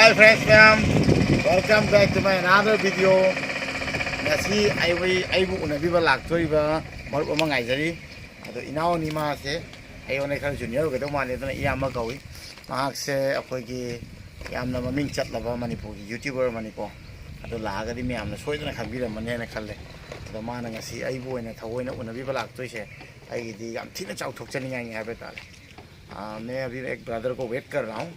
Hi friends, welcome back to my another video. Nasi I unabhi balak thoi ba mar umangai jari. Ado inao ni ma se ayo ne khar junior ke to mane to iyama kawi. Mahak se apoi ki yamna maming chat laba Manipur ki YouTuber Manipur. Ado laga di miyamna soi na khambira mane na khalle. Ado mana ngasi ai bu ne thawoi na unabhi balak thoi se ai di yam thina chau thok chani ngai hai beta. मैं अभी एक brother को wait कर रहा हूँ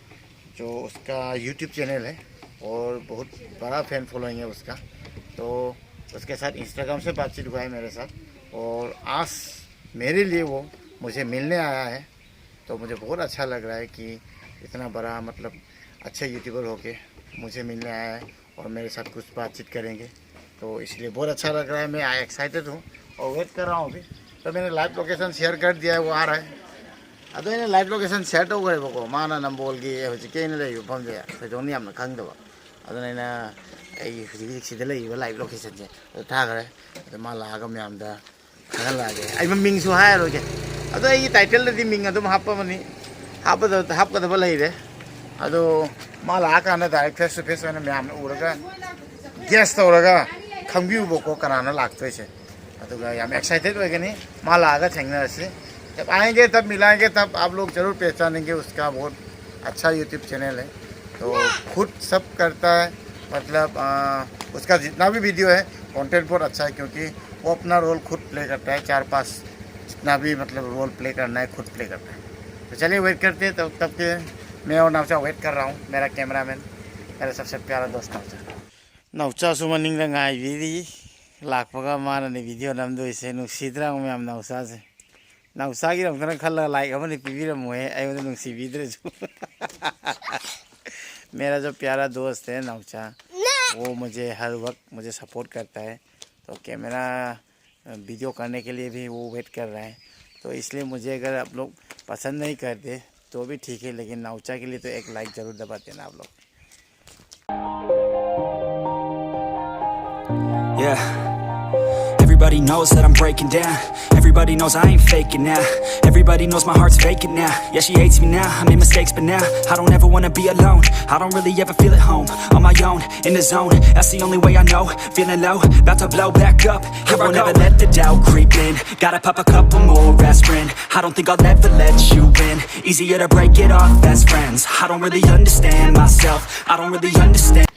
जो उसका YouTube channel है और बहुत बड़ा फैन फॉलोइंग है उसका, तो उसके साथ इंस्टाग्राम से बातचीत हुआ है मेरे साथ और आज मेरे लिए वो मुझे मिलने आया है। तो मुझे बहुत अच्छा लग रहा है कि इतना बड़ा मतलब अच्छा यूट्यूबर होके मुझे मिलने आया है और मेरे साथ कुछ बातचीत करेंगे, तो इसलिए बहुत अच्छा लग रहा है। मैं एक्साइटेड हूँ और वेट कर रहा हूँ अभी। तो मैंने लाइव लोकेशन शेयर कर दिया है, वो आ रहा है। अदो इन लाइव लोकेशन शेयर तौरेबको माना नंबोलगी हजिकेन ले युफमजे थोजोन यामना खंगदबा अदनैना आई हजिसिदा लेइबा लाइव लोकेशन से थागरे अद मा लागा म्यामदा खंगलागे आई मिंगसु हायरोगे अदो आई टाइटल दि मिंग अदुम हापमनी हापकदबा लेइरे अदो मा लाकाना डायरेक्ट फेस टू फेस ओना म्यामना उरगा गेस तौरगा खंगबिउबको कनाना लाक्तोइसे अदुगा याम एक्साइटेड होगनी मा लागा थेंगनासे। जब आएंगे तब मिलाएंगे, तब आप लोग जरूर पहचानेंगे। उसका बहुत अच्छा यूट्यूब चैनल है, तो खुद सब करता है, मतलब उसका जितना भी वीडियो है कंटेंट बहुत अच्छा है क्योंकि वो अपना रोल खुद प्ले करता है। 4-5 जितना भी मतलब रोल प्ले करना है खुद प्ले करता है। तो चलिए वेट करते हैं तब के मैं और नवचा वेट कर रहा हूँ। मेरा कैमरामैन, मेरा सबसे प्यारा दोस्त नवचा सुमनिंग रंगाई लापगा माने वीडियो नमदो इसे नुसीद्रा मैम नवसा से नवसा की रमकना खल्ला लाइक हमने पीवीरमोए अयोने नुसी बीद्रेजु। मेरा जो प्यारा दोस्त है नवचा, वो मुझे हर वक्त मुझे सपोर्ट करता है। तो कैमरा वीडियो करने के लिए भी वो वेट कर रहा है। तो इसलिए मुझे अगर आप लोग पसंद नहीं करते तो भी ठीक है, लेकिन नवचा के लिए तो एक लाइक ज़रूर दबा देना आप लोग। Everybody knows that I'm breaking down. Everybody knows I ain't faking now. Everybody knows my heart's faking now. Yeah, she hates me now, I made mistakes but now I don't ever wanna be alone. I don't really ever feel at home. On my own, in the zone, that's the only way I know. Feeling low, about to blow back up. Here I won't ever let the doubt creep in. Gotta pop a couple more aspirin. I don't think I'll ever let you in. Easier to break it off best friends. I don't really understand myself. I don't really understand.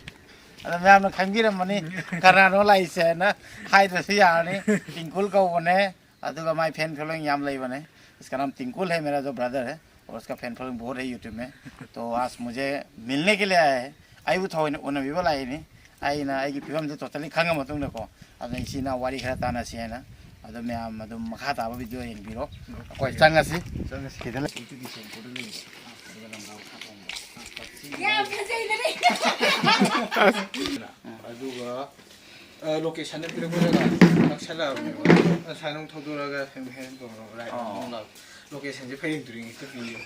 मैं आपने खंगीर money करानो लाइसे ना high तो यानी टिंकुल का वो ने अदुगा my fan following याम लाई बने। इसका नाम टिंकुल है, मेरा जो ब्रदर है, और उसका फैन फॉलोइंग बहुत है यूट्यूब में। तो आज मुझे मिलने के लिए आया है। आई वो थोड़ी उन्हें भी बोला नहीं आई ना आई की फिल्म से टोटली खंगा मतुंग देखो अब इसी ना वारी खरा ताना सी है ना अदो मैं आम अदो मखा ताबा वीडियो इन बिरो कोई चंगा सी किधर यूट्यूब की सेंड फोटो ले अदुगा लोकेशन ने फिर बोलेगा नक्शला साइनों थोड़ोगा फेम तो राइट लोकेशन से फेम दुरिंग तो वीडियो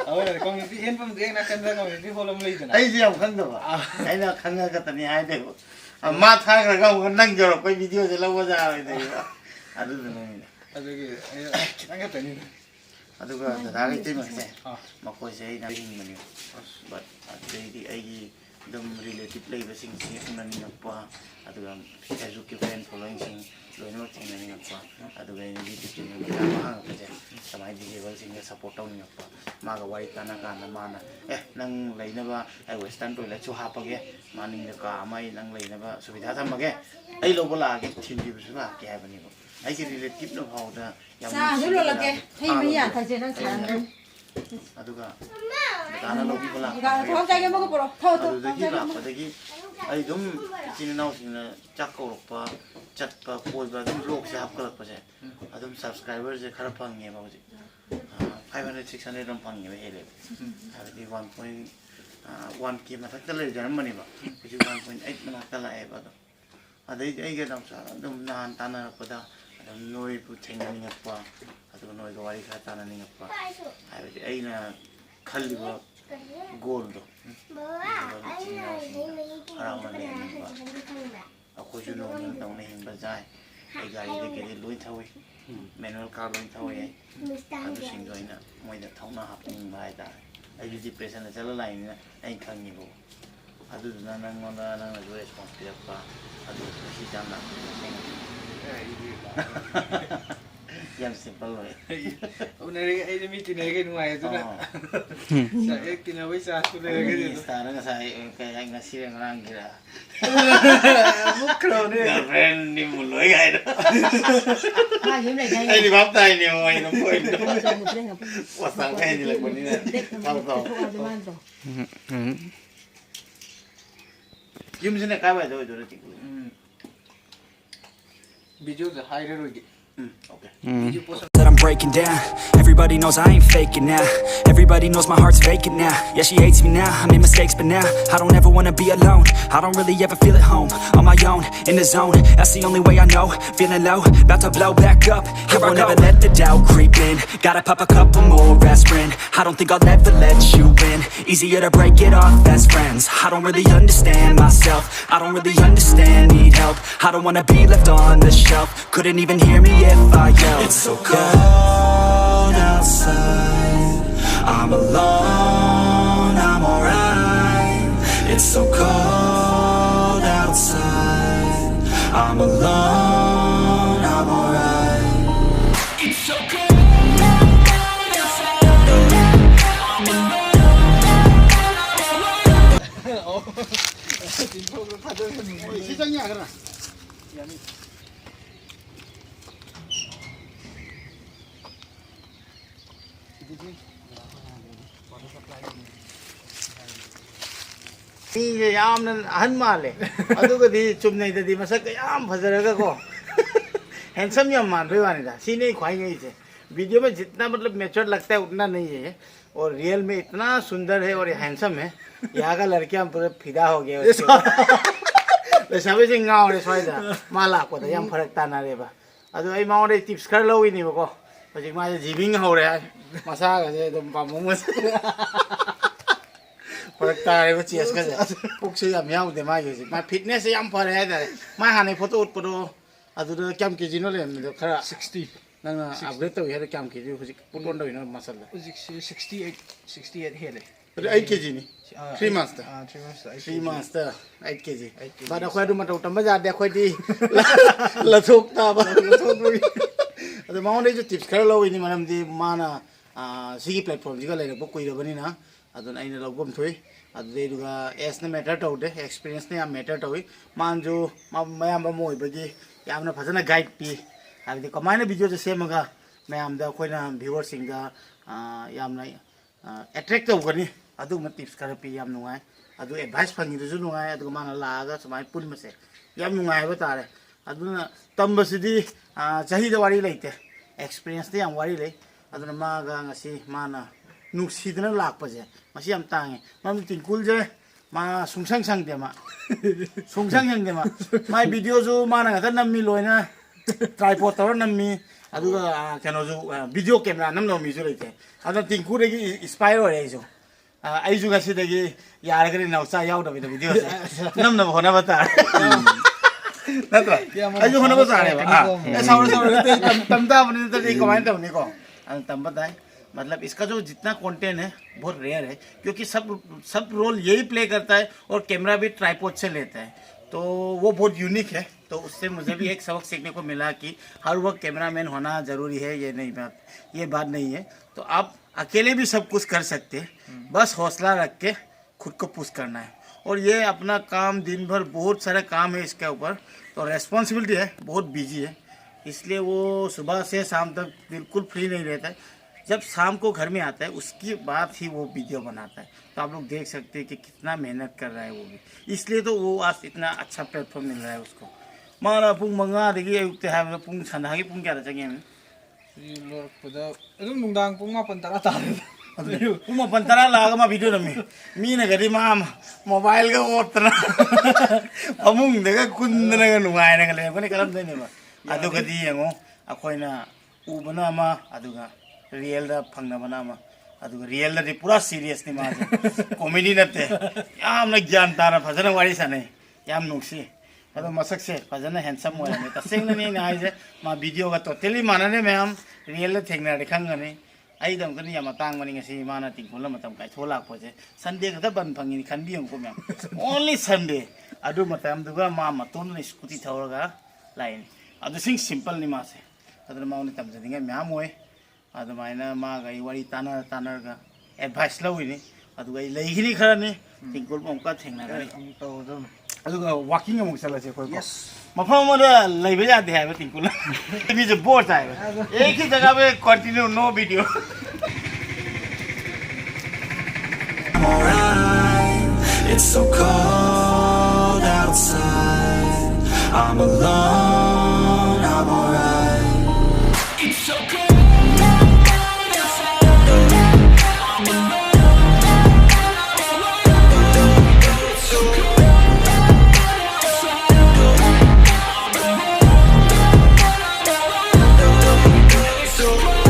अब कम्युनिटी हेन पर देख ना कंधा कम्युनिटी होलम ले इतना आई जी अब खंगा बा आई ना खंगा का तनी आए देखो अब माँ था कर गाँव नंग जोरो कोई वीडियो से लगा जा रहे थे अदु नहीं अदुगे कितना तनी अदुगा दादा के में से मकोई से ना हिंग मनी बट अदुगी आई दम रिलेटिव ले बसिंग से उन्होंने नपा अदुगा फेसबुक के फैन फॉलोइंग सिंग लोइनो थिंगने नपा अदुगा यूट्यूब चैनल में मांग पे समाज डिजेबल सिंग सपोर्ट टाउन नपा मागा वाई काना काना माना नंग लेनबा आई वेस्टर्न टॉयलेट चो हापगे मानिंग का माई नंग लेनबा सुविधा थमगे आई लोबो लागे थिंगी बिसुला के हाबनी आई के रिलेटिव न भावदा सानु लगे हे मिया थाजे नंग सानु अदुगा दाना लोबी बोला थाव जागे मको परो थाव तो अदुगी लापदगी आई दुम चिननाव सिंग चाकोरपा चटपा कोइबा दुम लोग से हापकलप से अदुम सब्सक्राइबर से खरा फंगे बाउजी 500-600 रम फंगे हेले अदुगी 1.1 के मथक ले जरम बनेबा कुछ 1.8 मनाक लाए बा अदई आई के दम सा दुम नान ताना पदा नोई पु थेंगनिंगपा अदु नोई गवारी खा तानानिंगपा हाइबदि आइना खल्लिबा गोल दो अराउंड अखोजु नोंग तौने हिंबा जाय आई गाड़ी दे के लोई थावे मैनुअल कार लोई थावे अदु सिंगोइना मोइदा थौना हापनिंग बाय दा ꯑꯩꯗꯤ ꯗꯤꯄ꯭ꯔꯦꯁꯟꯗ ꯆꯠꯂ ꯂꯥꯛꯏꯅꯤꯅ ꯑꯩ ꯈꯪꯉꯤꯕ ꯑꯗꯨꯗꯨꯅ ꯅꯪꯉꯣꯟꯗ ꯅꯪꯅꯁꯨ ꯔꯦꯁꯄꯣꯟꯁ ꯄꯤꯔꯛꯄ ꯑꯗꯨ ꯁꯤ ꯌꯥꯝꯅ ꯌꯥꯝ ꯁꯤꯝꯄꯜ ꯑꯣꯏ Unare ay mi tinigay nung ay doon na. Sa tinaway sa aso na ꯒꯤ ꯏꯁꯇꯥꯔ ꯉꯁꯥꯏ ꯀꯩ ꯉꯁꯤ ꯉꯔꯥꯡꯒꯤꯔ Mukro ne. ꯒꯔꯜꯐ꯭ꯔꯦꯟꯗꯤ ꯃꯨꯜꯂꯣꯏ ꯀꯥꯏꯅ ꯃꯥ ꯌꯨꯝ ꯂꯩꯗꯥꯏꯅꯦ ꯑꯩꯗꯤ ꯚꯥꯞ ꯇꯥꯏꯅꯦ ꯃꯣꯏꯅ ꯄꯣꯏꯟꯗꯣ ꯃꯨꯠꯇ꯭ꯔꯦ ꯋꯥꯁꯥꯡ ꯀꯩ ꯍꯦꯟꯖꯤꯜꯂꯛꯄꯅꯤꯅ ꯊꯥꯎ ꯊꯥꯎ ꯌꯨꯝꯁꯤꯅ ꯀꯥꯏꯋꯥꯏꯗ ꯑꯣꯏꯗꯣꯏꯔ ꯇꯤꯡꯀꯨ Video the higher road. Okay. Video post. That I'm breaking down. Everybody knows I ain't faking now. Everybody knows my heart's vacant now. Yeah, she hates me now. I made mistakes, but now I don't ever wanna be alone. I don't really ever feel at home. On my own, in the zone. That's the only way I know. Feeling low, about to blow back up. I won't ever let the doubt creep in. Gotta pop a couple more aspirin. I don't think I'll ever let you in. Easier to break it off best friends. I don't really understand myself. I don't really understand, need help. I don't wanna be left on the shelf. Couldn't even hear me if I yelled. It's so cold outside. I'm alone, I'm alright. It's so cold outside. I'm alone, I'm alright. It's so cold outside. I'm alone. 시장이야 그럼 이게 야암는 한 말래. 아두가디 좀 내더디 마삭 야암 फजरगा को handsome या मान रहे वाला था सीने ख्वाही नहीं थे video में जितना मतलब मैच्योर लगता है उतना नहीं है और रियल में इतना सुंदर है और हैंडसम है यहाँ का लड़कियां पूरे फिदा हो गए सभी से गाँव रे स्वाइदा माला को तो यम फरक ताना रे बा अदो आई माँ रे टिप्स कर लो ही नहीं बको बस एक माँ जीविंग हो रहा है मसाला जे तो पामुंग फरक तारे को चीज़ का पुक से यम याँ उधर माँ यूज़ माँ फिटनेस से यम फरक है तारे माँ हाने फोटो उठ पड़ो अदो तो क्या केजी नो ले मिलो खरा 60. नंगा अपडेट तो यार क्या केजी कुछ पुटों तो इन्हों मसाला 68 hele. तो 8 केजी नहीं 3 months था 3 months. 3 months था 8 केजी बाद अखबार तो मतलब उतना मजा देखो दी लथोकता बा अदो माँ ने जो टिप्स कर लो इन्हीं मतलब दी माना सीगी प्लेटफॉर्म जी का ले रखो कोई रबनी ना अदो ना इन्हें लोगों में थोड़ी अदो दे दुगा एस ने मैटर तो उड़े एक्सपीरियंस ने या मैटर तो हुई मान जो मैं हम मोई बगी या हमने फसना गाइड पी अभी कमाने वीडियो जो सेम होगा मैं हम दा कोई ना व्यूअर सिंगा या हमने अट्रैक्ट तो करनी अदो मैं टिप्स कर पी या हम नुआए अदो एडवाइस फंगी तो जो नुआए अदो माना लागा समाय पुल में से या हम नुआए बता रहे अदो ना तब बस दी चाहिए तो वारी लेते एक्सपीरियंस तो हम वारी ले अदो ना माँ का ngasi माना नुक्सीदना लाख पजे मसी हम तांगे माम तिंकुल जे माँ सुंगसंग संग दे माँ सुंगसंग संग दे माँ वीडियो जो माना का नम्मी लोइना ट्राइपॉड तवर नम्मी अदुगा क्या जो वीडियो कैमरा नम नो मिजो लेते अदो तिंकुल रेगी इंस्पायर हो रही जो आई जो ngasi देगी यार करी नौसा याव दबी तो वीडियो से नम नम होना बता ना तो आई जो होना बता रहे बा सावर सावर तमता अपने तो एक कमेंट होने को तम बताए मतलब इसका जो जितना कंटेंट है बहुत रेयर है क्योंकि सब रोल यही प्ले करता है और कैमरा भी ट्राइपॉड से लेता है तो वो बहुत यूनिक है तो उससे मुझे भी एक सबक सीखने को मिला कि हर वक्त कैमरामैन होना ज़रूरी है ये बात नहीं है तो आप अकेले भी सब कुछ कर सकते हैं बस हौसला रख के खुद को पुश करना है और ये अपना काम दिन भर बहुत सारा काम है इसके ऊपर तो रेस्पॉन्सिबिलिटी है बहुत बिजी है इसलिए वो सुबह से शाम तक बिल्कुल फ्री नहीं रहता है जब शाम को घर में आता है उसकी बाद ही वो वीडियो बनाता है तो आप लोग देख सकते हैं कि कितना मेहनत कर रहा है वो भी इसलिए तो वो आज इतना अच्छा प्लेटफॉर्म मिल रहा है उसको माना पुंग मंगा देखिए उगते हैं पुंग संधा की पुंग क्या चाहिए Alam nungdang pung mapan tara tara. पुंग अपन तरह लागा मा वीडियो नमी मीने गरी माम मोबाइल का ओतना अमुंग देखा कुंदना का नुआई ना कले अपने कलम देने बा अदो कदी यंगो अखोइना उबना मा अदुगा रियल दा फंगना बना मा अदुगा रियल दा पूरा सीरियस नि मा कॉमेडी नते याम ना ज्ञान तारा फजना वारी सने याम नुक्सी अदो मसक से फजना हैंडसम होय ने तसेंग ने आइजे मा वीडियो का टोटली मानने में हम रियल थेंगना दिखांगने ꯑꯩꯗꯃꯛꯇꯅꯤ ꯌꯥꯝ ꯇꯥꯡꯕꯅꯤ ꯉꯁꯤ ꯃꯥꯅ ꯇꯤꯡꯀꯨꯜ ꯃꯇꯝ ꯀꯥꯏꯊꯣꯛꯂꯛꯄꯁꯦ ꯁꯟꯗꯦ ꯈꯛꯇ ꯕꯟ ꯐꯪꯉꯤꯅꯤ ꯈꯟꯕꯤꯌꯨꯀꯣ ꯃꯌꯥꯝ ꯑꯣꯟꯂꯤ ꯁꯟꯗꯦ ꯑꯗꯨ ꯃꯇꯝꯗꯨꯒ ꯃꯥ ꯃꯇꯣꯟꯗꯅ ꯁ꯭ꯀꯨꯇꯤ ꯊꯧꯔꯒ ꯂꯥꯛꯏꯅꯤ ꯑꯗꯨ ꯁꯤꯝꯄꯜꯅꯤ ꯃꯥꯁꯦ ꯑꯗꯨꯅ ꯃꯉꯣꯟꯗ ꯇꯝꯖꯅꯤꯡꯉꯥꯏ ꯃꯌꯥꯝ ꯑꯣꯏ ꯑꯗꯨꯃꯥꯏꯅ ꯃꯥꯒ ꯑꯩ ꯋꯥꯔꯤ ꯇꯥꯟꯅꯔꯒ ꯑꯦꯗꯚꯥꯏꯁ ꯂꯧꯏꯅꯤ ꯑꯗꯨꯒ ꯑꯩ ꯂꯩꯈꯤꯅꯤ ꯈꯔꯅꯤ ꯇꯤꯡꯀꯨꯜ ꯑꯃꯨꯛꯀ ꯊꯦꯡꯅꯒꯅꯤ ꯑꯗꯨꯒ ꯋꯥꯀꯤꯡ ꯑꯃꯨꯛ ꯆꯠꯂꯁꯦ ꯑꯩꯈꯣꯏ मफम लेबे जाते हैं तिंकुल नीचे बोर्ड है एक ही जगह पे continue no video It's so cold outside. I'm alone, I'm alright. It's so cold outside. I'm alone. It's so cold outside. It's so cold.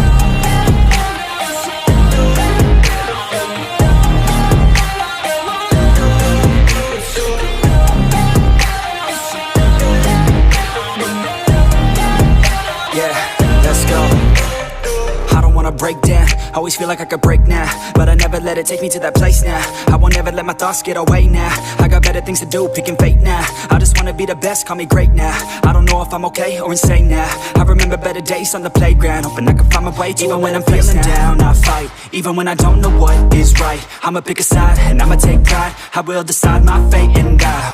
Break down, always feel like I could break now, but I never let it take me to that place now. I won't ever let my thoughts get away now. I got better things to do, picking fate now. I just wanna be the best, call me great now. I don't know if I'm okay or insane now. I remember better days on the playground, hoping I can find my way even when I'm feeling down. I fight, even when I don't know what is right. I'ma pick a side, and I'ma take pride. I will decide my fate and die.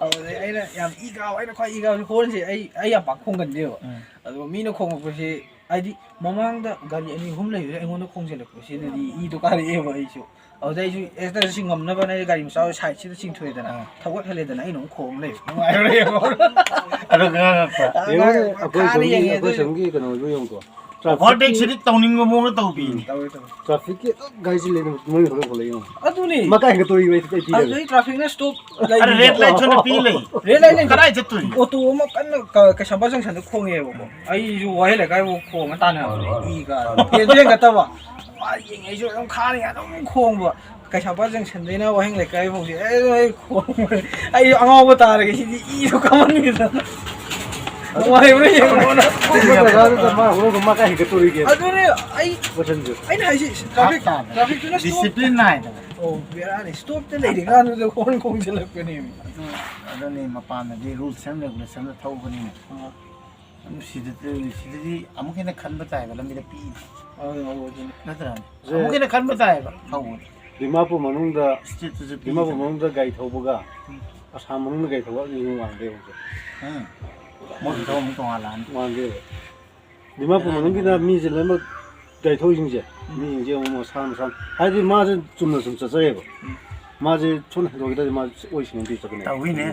ꯑꯩꯅ ꯌꯥꯝ ꯏꯒꯥꯎ ꯑꯩꯅ ꯈ꯭ꯋꯥꯏ ꯏꯒꯥꯎꯁꯤ ꯍꯣꯔꯟꯁꯦ ꯑꯩ ꯌꯥꯝ ꯄꯥꯛ ꯈꯣꯡꯒꯟꯗꯦꯕ ꯑꯗꯨꯒ ꯃꯤꯅ ꯈꯣꯡꯉꯛꯄꯁꯤ ꯍꯥꯏꯗꯤ ꯃꯃꯥꯡꯗ ꯒꯥꯔꯤ ꯑꯅꯤ ꯑꯍꯨꯝ ꯂꯩꯕꯁꯦ ꯑꯩꯉꯣꯟꯗ ꯈꯣꯡꯖꯤꯜꯂꯛꯄ ꯁꯤꯅꯗꯤ ꯏꯗꯣ ꯀꯥꯔꯛꯑꯦꯕ ꯑꯩꯁꯨ ꯑꯗꯨꯗ ꯑꯩꯁꯨ ꯑꯦꯛꯁꯇꯔ ꯁꯤ ꯉꯝꯅꯕꯅ ꯑꯩ ꯒꯥꯔꯤ ꯃꯆꯥ ꯁꯥꯏꯗꯁꯤꯗ ꯆꯤꯡꯊꯣꯛꯑꯦꯗꯅ ꯊꯧꯒꯠꯍꯜꯂꯦꯗꯅ ꯑꯩꯅ ꯑꯃꯨꯛ ꯈꯣꯡ ꯂꯩꯕ ꯅꯨꯡꯉꯥꯏꯔꯦꯕ ꯑꯩꯈꯣꯏ ꯁꯣꯝꯒꯤ ꯀꯩꯅꯣꯗꯨ ꯌꯦꯡꯉꯨꯀꯣ ओवरटेक से टाउनिंग में मोड़ तो भी ट्रैफिक के गाड़ी से लेने में थोड़ा बोले यूं अदुनी मकान के तोड़ी वैसे पी अदु ट्रैफिक ने स्टॉप अरे रेड लाइट छोने पी ले रेड लाइट कराई चतुर ऑटो म कन्न के संबा जंक्शन दे खोंगेबो आई जो वाहे ले गाय वो खोंग ताने ई गा पेजे गतबा मा यिंग आई जो एकदम खाने एकदम खोंगबा के संबा जंक्शन देना वाहे ले गाय वो ए खोंग आई अंगाव तारे के सिदी ई जो कमन नि Why are you going to मकान के तोड़ी के अदुने आई ना हाइसी ट्रैफिक ने डिसिप्लिन ना है ओ बेरानी स्टॉप ते लेडी गानु दे खोंग चलकनी अदुने मपान दे रूल्स एंड रेगुलेशन दा थौबनी सिदि अमुक हेन खन बताएबा लंबी पी नतरा अमुक हेन खन बताएबा थौ दिमापुर मनुंगदा दिमापुर मनुंगदा गाई थौबगा आसाम मनुंगदा गाई थौबा नि वांदे होजे मोदी तो हम तो आलान वांदे दिमापुर मनुंगदा मी जे लम गाई थौजिंजे मी जे मो सान सान हादि मा जे चुमना सुम चचेबा मा जे छोन दोगिदा मा ओइसिन दि चकने ताविने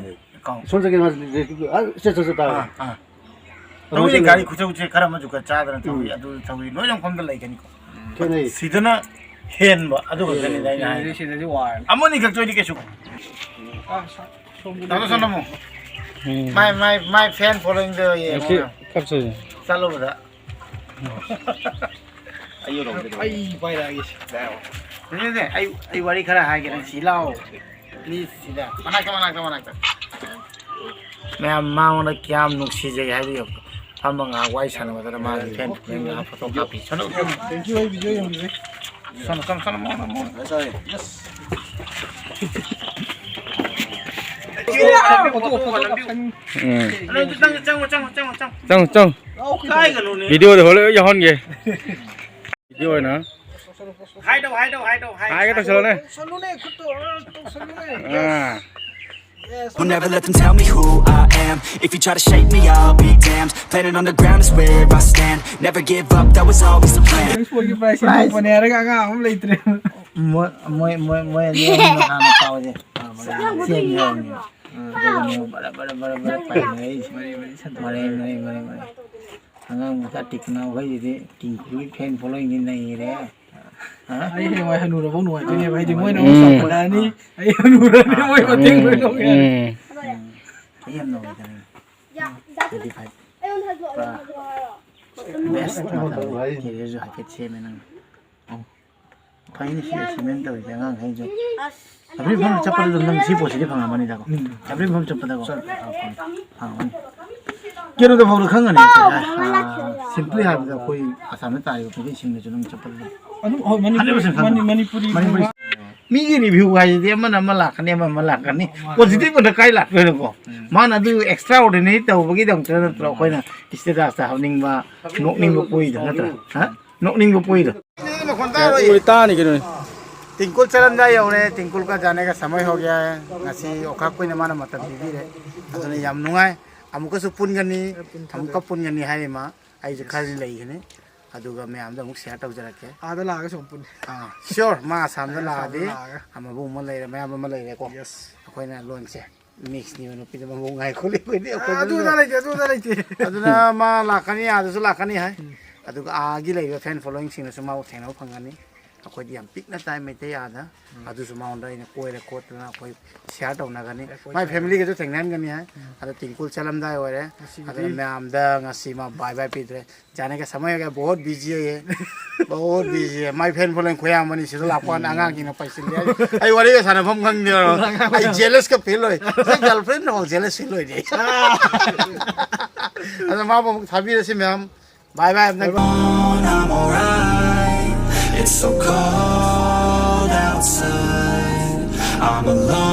काउ छोन जगे मा से ता ताविने गाड़ी खुचौ चे खरा मजु का चादर तावि अदु तावि लोय लम खमदा लाइकनी को केनै सिदना हेन बा अदु गनि दाइ ना सिदि वार अमोनी खक चोइदि केसु तानो सनमो my fan following the capture चलो बता ayo dong ai bai lagi ini ai wari khara hai ke silau please sida mana मैं माउन क्या नुक्सी जगह है दियो हम nga wai sana mata ma fan nga photo copy sono thank you ai video yang ni sono mo sorry yes Chang video thì hồi lỡ giờ hôn gì video này hai đâu cái tao solo này Will never let them tell me who I am. If you try to shake me, I'll be damned. Planet on the ground is where I stand. Never give up, that was always the plan. Ai mai hanu ra bonu ai ni bai di moi no sa pala ni ai hanu ra ni moi ba ting moi no ya em no ya jadi phải best thì rồi cái xe mình nang thấy ni xe men tới chẳng ngang hay rồi tapi phong chấp được năm 15 phút thì phang amani da ko tapi phong chấp da ko phang amani ꯀꯩꯅꯣꯗ ꯐꯥꯎꯗ ꯈꯪꯒꯅꯤ simply ꯍꯥꯏꯕꯗ ꯑꯩꯈꯣꯏ ꯑꯁꯥꯝꯗ ꯇꯥꯔꯤꯕ ꯃꯤꯁꯤꯡꯅꯁꯨ ꯑꯗꯨꯝ ꯆꯠꯄꯗ ꯑꯗꯨꯝ ꯍꯣꯏ ꯃꯅꯤꯄꯨꯔꯤ ꯃꯤꯒꯤ ꯔꯤꯚ꯭ꯌꯨ ꯍꯥꯏꯁꯤꯗꯤ ꯑꯃ ꯂꯥꯛꯀꯅꯤ ꯑꯃ ꯂꯥꯛꯀꯅꯤ ꯄꯣꯖꯤꯇꯤꯚ ꯀꯥꯏ ꯂꯥꯛꯇꯣꯏꯅꯣꯀꯣ ꯃꯥꯅ ꯑꯗꯨ ꯑꯦꯛꯁꯇ꯭ꯔꯥ ꯑꯣꯔꯗꯤꯅꯔꯤ ꯇꯧꯕꯒꯤꯗꯃꯛꯇ ꯅꯠꯇ꯭ꯔꯣ ꯑꯩꯈꯣꯏꯅ ꯏꯁꯇꯦꯇꯁꯇ ꯍꯥꯞꯅꯤꯡꯕ ꯅꯣꯛꯅꯤꯡꯕ ꯄꯣꯏꯗꯣ ꯅꯠꯇ꯭ꯔꯥ ꯅꯣꯛꯅꯤꯡꯕ ꯄꯣꯏꯗꯣ तानी के टिंकुल चलंदा यौरे टिंकुल का जाने का समय हो गया है ngasi ओखा कोई माना मतलब बिबिरे अदुने याम नुंगाय अमुकसु पुनगनी अमुका पुनगनी हाइमा आइजे खाली लैगने अदुगा मैं आमदा मुक शेयर तौ जरके आदा लागा सोमपुन श्योर मा सामदा लादे अमबु म लैरे मयाम म लैरे को अखोइना लोनसे मिक्स नि नु पिदम म ngai खोले कोइदे अदुना लैते अदुना मा लाखानी आदसु लाखानी हाय अदुगा आगी लैबे फैन फॉलोइंग सिंगसु मा थेंनाव फंगानी अखोइदि याम पिकना टाइम मेते यादा अदुसु माउंडा इन कोइरे कोतना अखोइ शेयर तौनागनी माय फैमिली के जो थेंगनानगनी है अद टिंकुल चलमदा ओरे अद मैम दा ngasi मा बाय बाय पिद्रे जाने का समय हो गया बहुत बिजी है बहुत बिजी है माय फैन फॉलोइंग खोया मनी सिदो लापन आंगा किन पैसिल आई वारी का साना फम खंग आई जेलस का फील होय गर्लफ्रेंड नो जेलस फील होय दे अद मा बम थाबी रसे ma'am bye bye I'm alright. It's so cold outside. I'm alone.